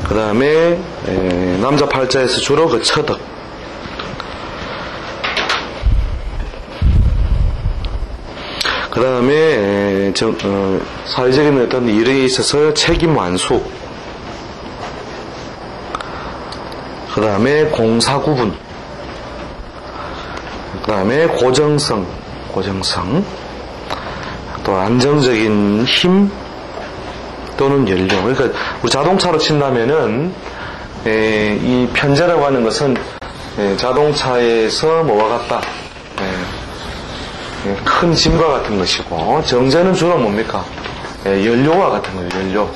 그 다음에 남자 팔자에서 주로 그 처덕. 그 다음에 사회적인 어떤 일에 있어서 책임 완수. 그 다음에 공사구분. 그 다음에 고정성. 또 안정적인 힘 또는 연료. 그러니까 우리 자동차로 친다면은 이 편재라고 하는 것은 자동차에서 뭐와 같다. 큰 짐과 같은 것이고, 정제는 주로 뭡니까? 연료와 같은 거예요. 연료.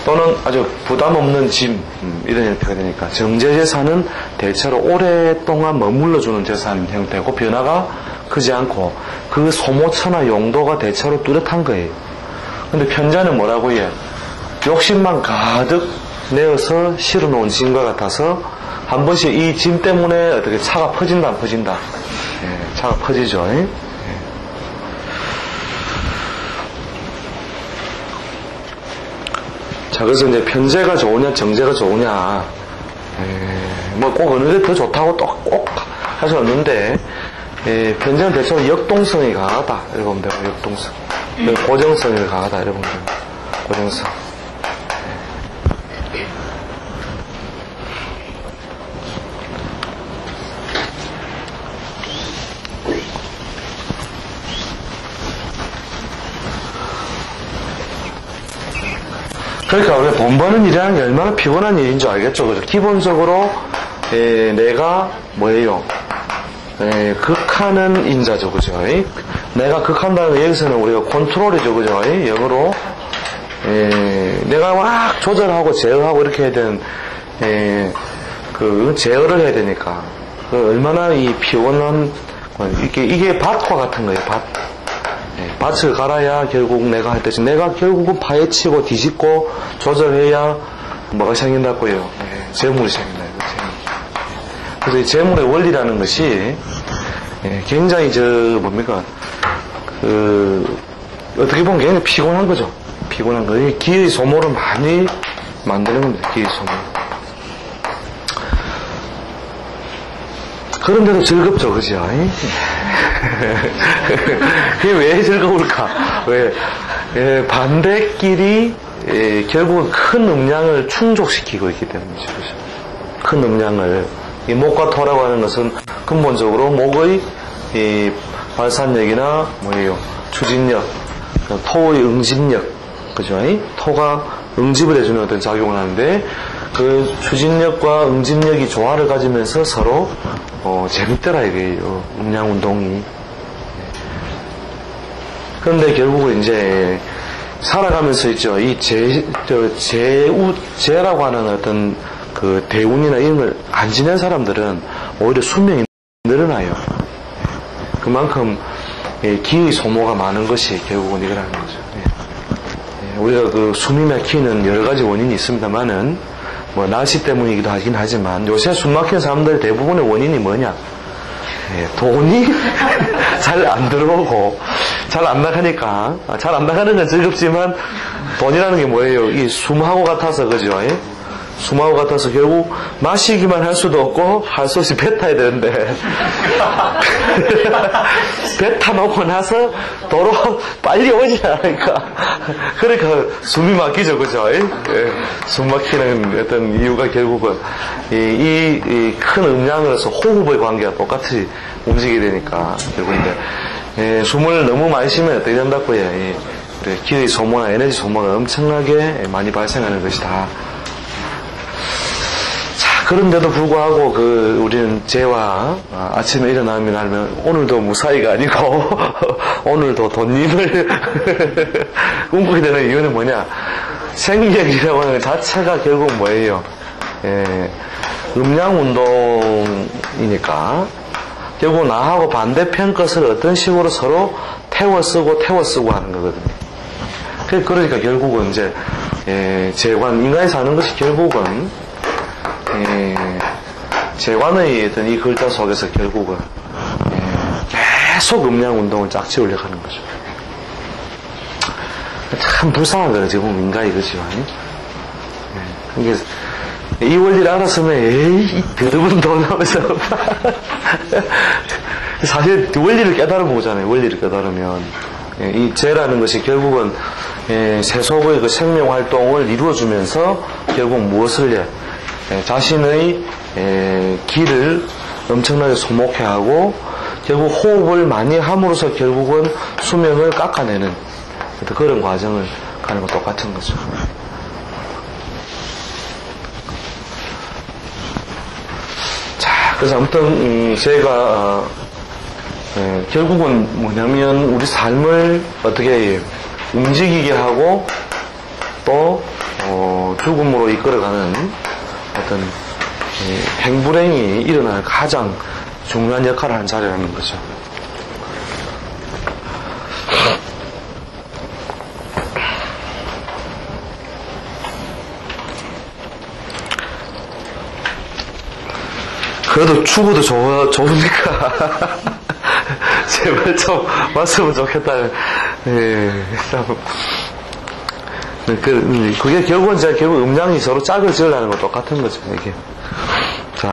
또는 아주 부담 없는 짐, 이런 형태가 되니까, 정제재산은 대체로 오랫동안 머물러주는 재산 형태고, 변화가 크지 않고, 그 소모처나 용도가 대체로 뚜렷한 거예요. 근데 편자는 뭐라고 해요? 욕심만 가득 내어서 실어놓은 짐과 같아서, 한 번씩 이 짐 때문에 어떻게 차가 퍼진다, 안 퍼진다? 차가 퍼지죠. 자, 그래서 이제 편제가 좋으냐, 정제가 좋으냐, 뭐 꼭 어느 게 더 좋다고 또 꼭 할 수 없는데, 편제는 대체로 역동성이 강하다. 이렇게 보면 되고, 역동성. 고정성이 강하다. 이렇게 보면 되고, 고정성. 그러니까 우리가 돈 버는 일이라는 게 얼마나 피곤한 일인 줄 알겠죠. 그죠? 기본적으로 내가 뭐예요? 극하는 인자죠. 그죠? 내가 극한다는 게 여기서는 우리가 컨트롤이죠. 그죠? 영어로 내가 막 조절하고 제어하고 이렇게 해야 되는 그 제어를 해야 되니까 얼마나 이 피곤한 이게 밭과 같은 거예요. 밭을 갈아야 결국 내가 할 때지. 내가 결국은 파헤치고 뒤집고 조절해야 뭐가 생긴다고요? 재물이 생긴다. 그래서 이 재물의 원리라는 것이 굉장히 어떻게 보면 굉장히 피곤한 거죠. 피곤한 거. 기의 소모를 많이 만드는 겁니다. 기의 소모. 그런데도 즐겁죠, 그죠? 그게 왜 즐거울까? 왜? 반대끼리 결국은 큰 음량을 충족시키고 있기 때문이죠, 그죠? 큰 음량을. 이 목과 토라고 하는 것은 근본적으로 목의 이 발산력이나 뭐예요? 추진력, 토의 응집력, 그죠? 토가 응집을 해주는 어떤 작용을 하는데, 그 추진력과 응집력이 조화를 가지면서 서로 재밌더라 이게요. 음량운동이. 그런데 결국은 이제 살아가면서 있죠. 이 재라고 하는 어떤 그 대운이나 이런 걸 안 지낸 사람들은 오히려 수명이 늘어나요. 그만큼 기의 소모가 많은 것이 결국은 이거라는 거죠. 우리가 그 숨이 막히는 여러 가지 원인이 있습니다만은 뭐 날씨 때문이기도 하긴 하지만 요새 숨 막히는 사람들의 대부분의 원인이 뭐냐? 돈이 잘 안 들어오고 잘 안 나가니까. 잘 안 나가는 건 즐겁지만 돈이라는 게 뭐예요? 이 숨하고 같아서 그죠? 숨하고 같아서 결국 마시기만 할 수도 없고 할 수 없이 배 타야 되는데 배 타놓고 나서 도로 빨리 오지 않으니까 그러니까 숨이 막히죠. 그죠? 숨 막히는 어떤 이유가 결국은 이 큰 음량으로서 호흡의 관계가 똑같이 움직이게 되니까 결국 이제 숨을 너무 많이 쉬면 어떻게 된다고 해요? 기의 소모나 에너지 소모가 엄청나게 많이 발생하는 것이다. 그런데도 불구하고 우리는 재와 아침에 일어나면 하면 오늘도 무사히가 아니고 오늘도 돈님을 꿈꾸게 되는 이유는 뭐냐? 생명이라고 하는 것 자체가 결국 뭐예요? 음량운동이니까 결국 나하고 반대편 것을 어떤 식으로 서로 태워 쓰고 하는 거거든요. 그러니까 결국은 이제 재관, 인간이 사는 것이 결국은 재관의 어떤 이 글자 속에서 결국은 계속 음량운동을 짝지으려고 하는 거죠. 참 불쌍한 거예요. 지금 인간이 그렇지만 이게 이 원리를 알았으면 에이 더러운 돈 하면서 사실 원리를 깨달으면 오잖아요. 원리를 깨달으면 이 죄라는 것이 결국은 세속의 그 생명 활동을 이루어주면서 결국 무엇을 자신의 길을 엄청나게 소목해하고 결국 호흡을 많이 함으로써 결국은 수명을 깎아내는 그런 과정을 가는 것 똑같은 거죠. 자, 그래서 아무튼 제가 결국은 뭐냐면 우리 삶을 어떻게 움직이게 하고 또 죽음으로 이끌어가는 어떤 행불행이 일어날 가장 중요한 역할을 한 자리라는 거죠. 그래도 죽어도 좋으니까 제발 좀 왔으면 좋겠다는 그게 결국은 결국 음양이 서로 짝을 지으려는 것 똑같은 거죠. 이게